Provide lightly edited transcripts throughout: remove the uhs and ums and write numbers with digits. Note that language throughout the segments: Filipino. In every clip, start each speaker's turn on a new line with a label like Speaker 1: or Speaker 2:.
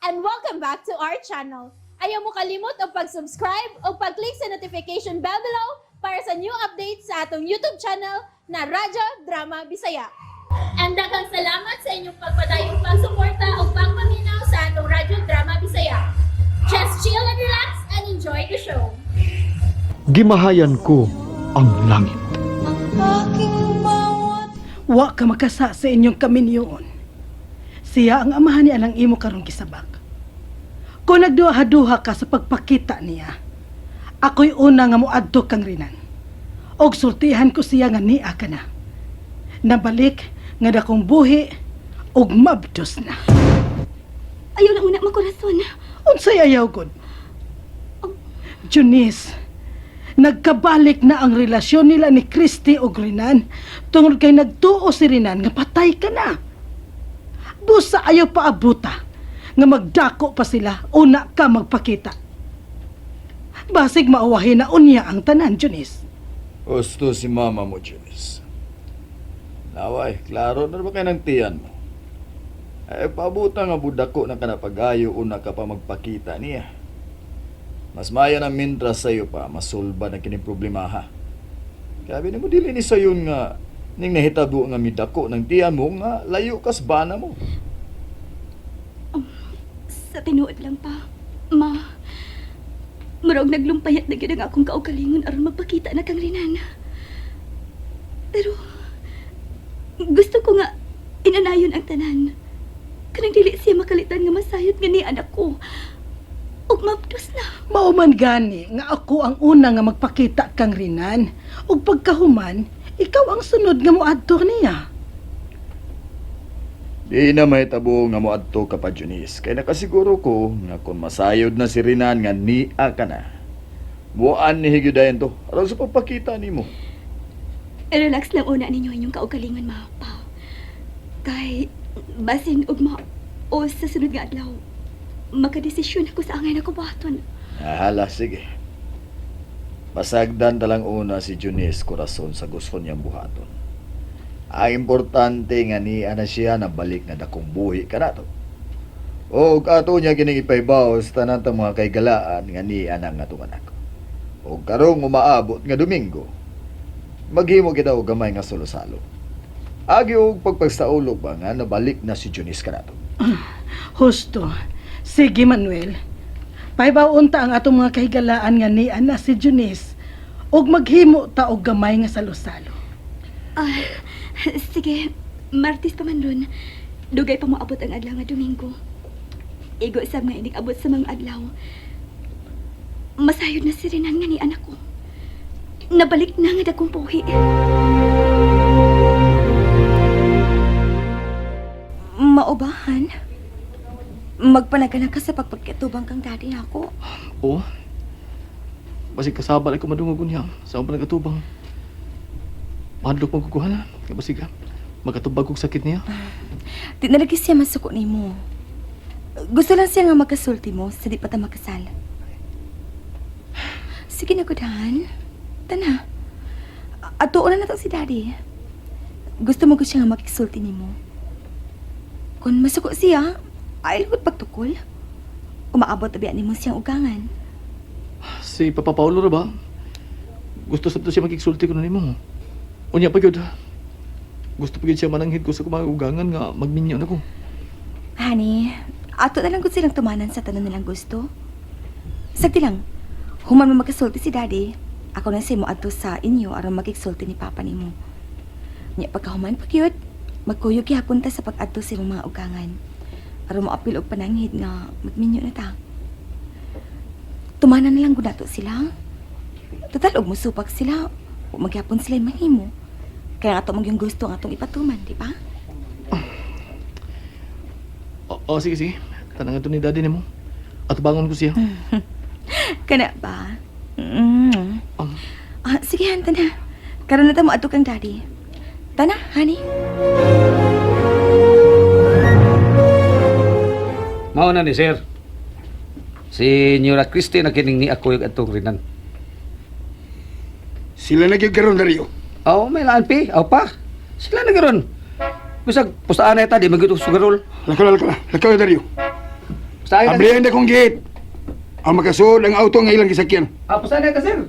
Speaker 1: and welcome back to our channel. Ayaw mo kalimot o pag-subscribe o pag-click sa notification bell below para sa new updates sa atong YouTube channel na Radyo Drama Bisaya. And daghang salamat sa inyong pagpadayong pagsuporta o pagpaminaw sa atong Radyo Drama Bisaya. Just chill and relax and enjoy the show.
Speaker 2: Gimahayan ko ang langit.
Speaker 3: Wa ka makasa sa inyong kaminyoon. Siya ang amahan niya ng imo karong gisabak. Kung nagduha-duha ka sa pagpakita niya, ako'y una nga moadto kang rinan. Og sultihan ko siya nga niya ka na. Nabalik nga dakong buhi og mabdos na.
Speaker 4: Ayaw lang una magkorason.
Speaker 3: Unsay ayaw gud? Junice, nagkabalik na ang relasyon nila ni Christy o Rinan tungod kay nagtuo si Rinan nga patay ka na. Busa ayaw pa abuta nga magdako pa sila una ka magpakita. Basig mauwahin na unya ang tanan, Junice.
Speaker 5: Gusto si mama mo, Junice. Naway, klaro na ba kayo ng tiyan mo? Pabuta nga budako na kanapagayo una ka pa magpakita niya. Mas maya na mintras sa'yo pa, masulba na kining problema ha. Kaya mo dili ni sayon nga ning nahitabo nga midako ng tiyan mo nga layo kas bana mo.
Speaker 4: Sa tinuod lang pa, murag naglumpayat na gyud ang akong kaugalingon aron magpakita na kang rinan. Pero gusto ko nga inanayon ang tanan. Kanang dili siya makalitan nga masayod nga ni anak ko. Ug mabdos na.
Speaker 3: Mauman gani nga ako ang una nga magpakita kang Rinan ug pagkahuman, ikaw ang sunod nga moadto niya.
Speaker 5: Di na may tabo nga mo adto ka pa, Junice. Kaya nakasiguro ko nga kung masayod na si Rinan nga niya ka na, buwan ni Higudayan to. Aron sa pagpakita ni mo.
Speaker 4: Relax lang una ninyo inyong kaugalingon, pa. Kay basin ug o sa sunod nga adlaw, makadesisyon ako sa angay na kubaton.
Speaker 5: Hala, sige. Pasagdan talang una si Junice Corazon sa gusto niyang buhaton. Ang importante nga niya na siya na balik na dakong buhi ka na to. O kato niya kining ipaibaw sa tanan tang mga kaygalaan nga niya na nga itong anak. O karong umaabot nga Domingo, maghimo kita og gamay nga solo-salo. Agi og pagpagsaulog ba nga nabalik na si Junice ka na to.
Speaker 3: Husto. Sige, Manuel. Paibaw unta ang atong mga kahigalaan nga niya na si Junice ug maghimo ta og gamay nga salo-salo.
Speaker 4: Sige, Martes pa man ron. Dugay pa moabot ang adlaw nga Domingo. Igo sab nga inig abot sa mga adlaw. Masayod na si Rinan nga ni anak ko. Nabalik na nga dakong puhi. Maubahan? Magpanagana ka sa pagpagkatubang kang daddy ako.
Speaker 2: Oo. Basig kasabal ako madungog niya sa akong panagatubang. Mahadlok mong kukuhanan. Kaya basig magkatubag kong sakit niya.
Speaker 4: Di na lagi siya masuko ni mo. Gusto lang siya nga magkasulti mo sa di pa ta makasal. Sige na, Kudahan. Tana. Atuon na nato si daddy. Gusto mo ko siya nga makisulti ni mo. Kung masuko siya, ay lugod pagtukol. Umaabot na biyan ni mo siyang ugangan.
Speaker 2: Si Papa Paulo ra ba? Gusto sabto siya magkiksulti ko na nimo. Unya pa gyud. Gusto pa gyud siya mananghid ko sa kumang ugangan nga magminyo na ko.
Speaker 4: Honey, ato na lang kung silang tumanan sa tanan nilang gusto. Sagdi lang, human mo magkasulti si daddy, ako na siya mo ato sa inyo aron magkiksulti ni papa ni mo. Nya pagkahuman pa gyud, magkuyog gihapon ta sa pag-adto sa mga ugangan. Aron mo apil og pananghid nga magminyo na ta. Tumanan na lang gud nato sila. Total og musupak sila, ug maghapon sila mahimo. Kaya ato yung gusto ang atong ipatuman, di ba?
Speaker 2: Sige. Tanangan to ni daddy nimo. At bangon ko siya.
Speaker 4: Kana ba? Sige, hanta na. Karon na ta mo ato kang daddy. Tana, honey.
Speaker 6: Mao na ni sir. Si Nyura Christy na kining ni ako yung atong rinan.
Speaker 7: Sila nagyagaron na riyo.
Speaker 6: Aw, may laan pi. Aw pa. Sila na garon. Bisag pusaan na ita, di magito sugarol.
Speaker 7: Lakaw na riyo.
Speaker 6: Pasahin ka, sir.
Speaker 7: Ablihan na kong gate. Ang makasud ang auto nga ilang gisakyan.
Speaker 6: Pasahin ka, sir.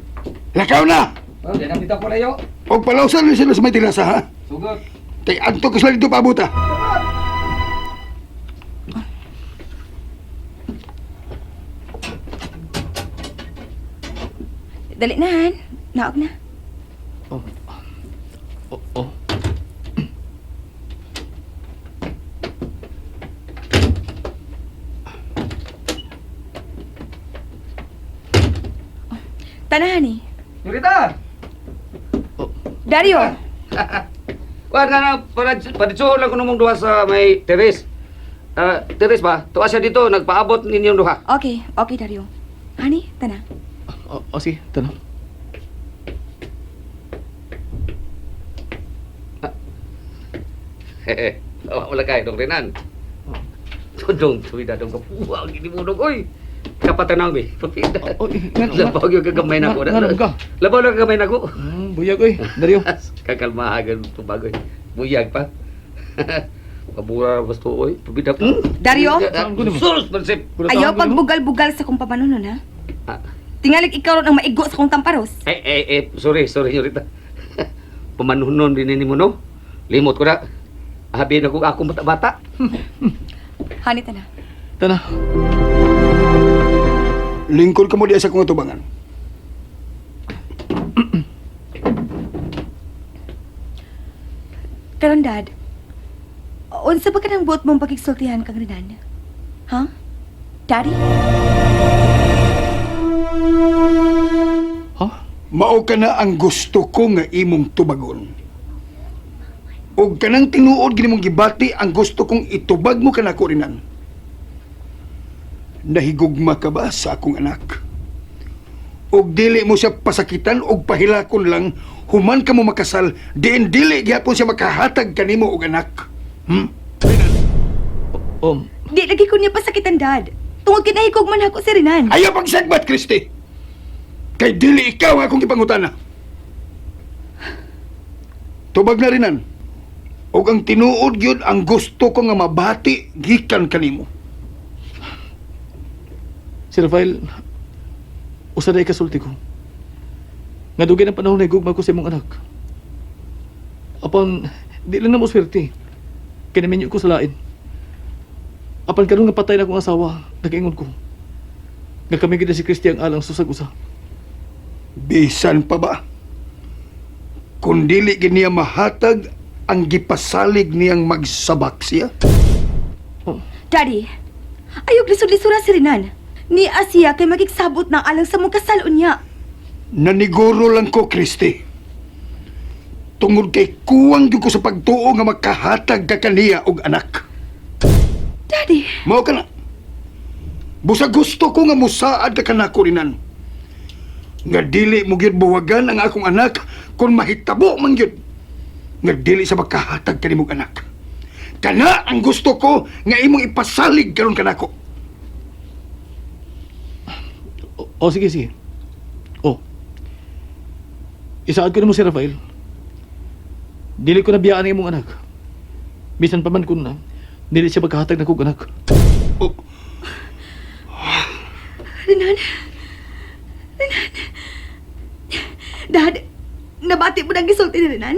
Speaker 7: Lakaw na!
Speaker 6: Oh, yan ang dito ko layo.
Speaker 7: Huwag palausan rin sila sa may tilasa, ha?
Speaker 6: Sugod.
Speaker 7: Tay, anto ka sila dito pabuta.
Speaker 4: Dali na, Han. Naog na.
Speaker 2: Oh. Oh, oh.
Speaker 4: Tanahan eh.
Speaker 6: Yurita!
Speaker 4: Dario!
Speaker 6: Wala na, paditsuho lang ko namang duha sa may teres. Teres ba? Tuwa siya dito, nagpaabot ninyong duha.
Speaker 4: Okay, okay, Dario. Hani, tana.
Speaker 2: Sige, tanong.
Speaker 6: Hehe, wala kayo, dong Renan. Tudong, tuwida dong kapuha, gini mo dong, oy. Kapatan be, papida. Labaw yung kagamay na ko.
Speaker 2: Nga ka?
Speaker 6: Labaw lang kagamay na ko.
Speaker 2: Buyag, oy. Dario.
Speaker 6: Kakalmahagan ito bagoy. Buyag pa. Kabura basto, oy. Pabida ko.
Speaker 4: Dario?
Speaker 2: Saan ko naman?
Speaker 6: Sus, mansip.
Speaker 4: Ayaw pagbugal-bugal sa kong pamanunon, ha? Tingalig ikaw ron ang maigo sa kong tamparos.
Speaker 6: Sorry, Yorita. Pamanunon din ni mo, no? Limot ko na. Habihin ako bata-bata.
Speaker 4: Hani, tana.
Speaker 2: Tana.
Speaker 7: Lingkod ka mo diya sa kong atubangan.
Speaker 4: Karon, Dad. Unsa ba ka ng buot mong pagigsultihan kang Renan? Ha? Daddy?
Speaker 2: Ha?
Speaker 7: Mao ka na ang gusto ko nga imong tubagon. O kanang tinuod gini mong gibati ang gusto kong itubag mo kanako rinan. Nahigugma ka ba sa akong anak? Og dili mo siya pasakitan og pahilakon lang human ka mo makasal diin dili gyapon siya makahatag kanimo og anak.
Speaker 4: Di lagi ko niya pasakitan, Dad. Tungod kinahigog man ako si Renan.
Speaker 7: Ayaw pagsagbat, Christy! Kay dili ikaw ang akong ipangutana. Tubag na rinan. Og ang tinuod yun ang gusto ko nga mabati gikan kanimo.
Speaker 2: Si Rafael, usa na ikasulti ko. Nga dugay ng panahon na igugma ko sa imong anak. Apan, di lang na mo swerte. Kinaminyo ko sa lain. Apan karon nga patay na akong asawa, nag-ingon ko. Nga kami gina si Christy ang alang susag usa.
Speaker 7: Bisan pa ba? Kung dili giniya mahatag ang gipasalig niyang magsabak siya?
Speaker 4: Daddy, ayog lisod-lisura si Renan. Ni Asia kay magigsabot ng alang sa mong kasalon niya.
Speaker 7: Naniguro lang ko, Christy. Tungod kay kuwang gyud ko sa pagtuo nga makahatag ka kaniya og anak.
Speaker 4: Daddy,
Speaker 7: Mao ka na. Busa gusto ko nga musaad ka kanako rinan. Nga dili mo gyud buwagan ang akong anak kung mahitabo man gyud. Nga dili sa makahatag kanimong anak. Kana ang gusto ko nga imong ipasalig karon kanako.
Speaker 2: Sige. Isaad ko na mo si Rafael. Dili ko na biyaan ang imong anak. Bisan pa man kun na, dili siya magkahatag na kong anak.
Speaker 4: Renan. Dad, nabati mo nang gisulti ni Renan.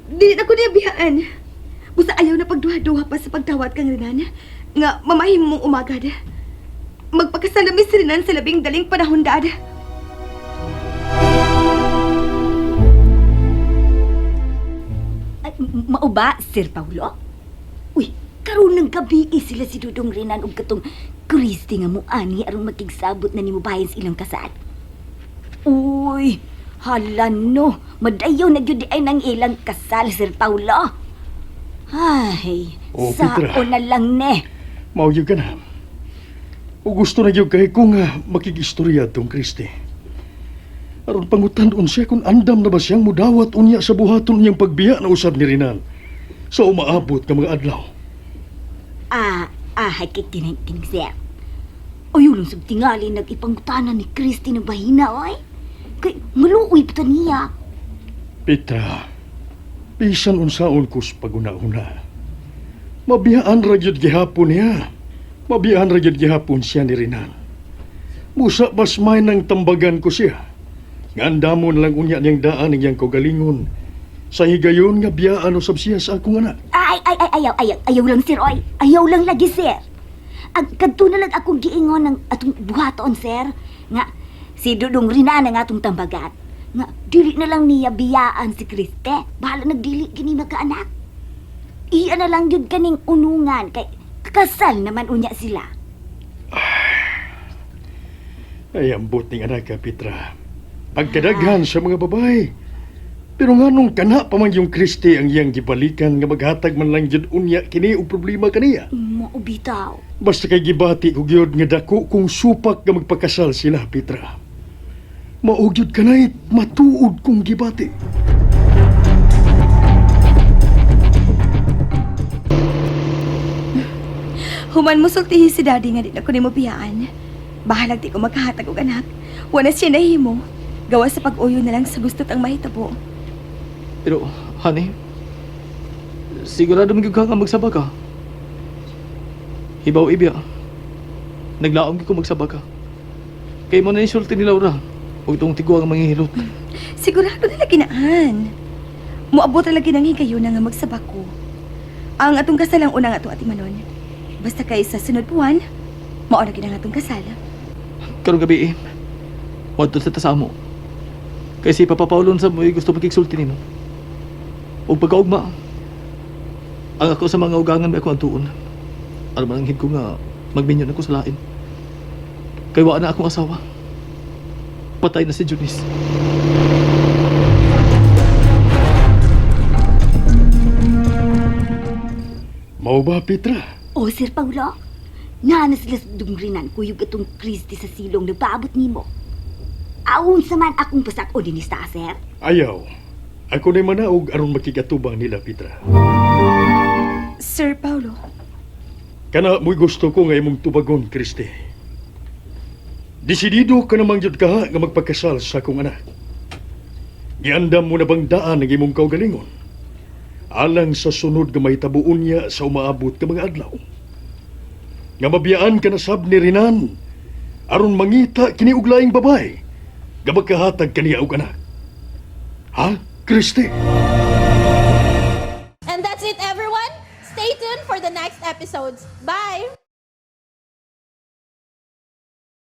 Speaker 4: Dili na ko niya biyaan. Busa ayaw na pagduha-duha pa sa pagtawat kang Renan. Nga mamahim mong umagad. Magpakasalamis si Renan sa labing daling panahon, Dad.
Speaker 8: Mao ba, Sir Paulo? Uy, karon ng gabi sila si Dudong Renan ug katong Christy nga mo ani aron makigsabot na nimo bahin sa ilang kasal. Uy, hala no, madayaw na gyud ay nang ilang kasal, Sir Paulo. Ay,
Speaker 7: Petra.
Speaker 8: sao na lang ne.
Speaker 7: Mao gyud ka na. O gusto na gyud kay ko nga makigistorya tong Christy. Aron pangutan-on siya kung andam na ba siyang mudawat unya sa buhaton niyang pagbiya na usab ni Renan sa umaabot ka mga adlaw.
Speaker 8: Hay kitineng sir. Uy, ulong sab tingali nag-ipangutanan ni Christy na bahina, oy. Kay maluoy pa ta niya.
Speaker 7: Petra, bisan unsaon ko sa paguna-una. Mabiyaan ra gyud gihapon niya. Mabiyan ra gyud gihapon siya ni Rinan. Musa mas may nang tambagan ko siya. Nga andamon lang unya niyang daan niyang kaugalingon. Sa higayon nga biyaan usab siya sa akong anak.
Speaker 8: Ayaw lang, sir, oy. Ayaw lang lagi, sir. Kadto na lang akong giingon ng atong buhaton, sir. Nga, si Dudong Rinan ang atong tambagan. Nga, dili na lang niya biyaan si Kriste. Bahala nagdili gini magkaanak. Iya na lang yun kaning unungan, kay kakasal naman unya sila.
Speaker 7: Ay, ambot ning anak ka, Petra. Pagkadaghan sa mga babae. Pero nga nung kana pa man yung Kristi ang iyang gibalikan nga maghatag man lang yun unya kini og problema kaniya.
Speaker 8: Mo bitaw.
Speaker 7: Basta kay gibati ko gyud nga dako kung supak nga magpakasal sila, Petra. Maugyod kanay matuod kong gibati.
Speaker 4: Human mo sultihi si daddy nga di na ko ni mo biyaan. Bahalag di ko magkahatag og anak. Wala siya nahimo. Gawa sa pag-uyo na lang sa gusto't ang mahitabo.
Speaker 2: Pero, honey, sigurado magiging ka nga magsaba ka. Hibaw ibya. Naglaom ko magsaba ka. Kay mo na insulti ni Laura. Huwag itong tigwa ang manghihilot.
Speaker 4: Sigurado na lagi naan. Muabot na lagi nang higayon na nga magsabak ko. Ang atong kasal ang unang atong atimanon. Basta kay sa sunod buwan, mao lagi nang atong kasal.
Speaker 2: Karong gabi wadto sa tasamo. Kay si Papa Paulon sa mo'y gusto makiksulti nimo. O pagkaugma, ang ako sa mga ugangan may ako ang tuon. Alam mananghid ko nga magminyon ako sa lain. Kay wa na akong asawa. Patay na si Junis.
Speaker 7: Mao ba, Petra?
Speaker 8: O, Sir Paulo, na sila sa Dungrinan, kuyog itong Kristi sa silong nagpaabot nimo. Aun sa man akong pasako din ista, sir.
Speaker 7: Ayaw. Ako na manaog aron makikatubang nila, Petra.
Speaker 4: Sir Paulo,
Speaker 7: Kana mo'y gusto ko nga imong tubagon, Kristi. Desidido ka namang jud ka nga magpakasal sa akong anak. Giandam mo na bang daan ang imong kaugalingon? Alang sa sunod nga mahitabuon niya sa umaabot ka mga adlaw. Nga mabiyaan ka na sab ni Rinan, aron mangita kini og laing babae, nga magkahatag kaniya og anak. Ha, Kristi?
Speaker 1: And that's it, everyone. Stay tuned for the next episodes. Bye!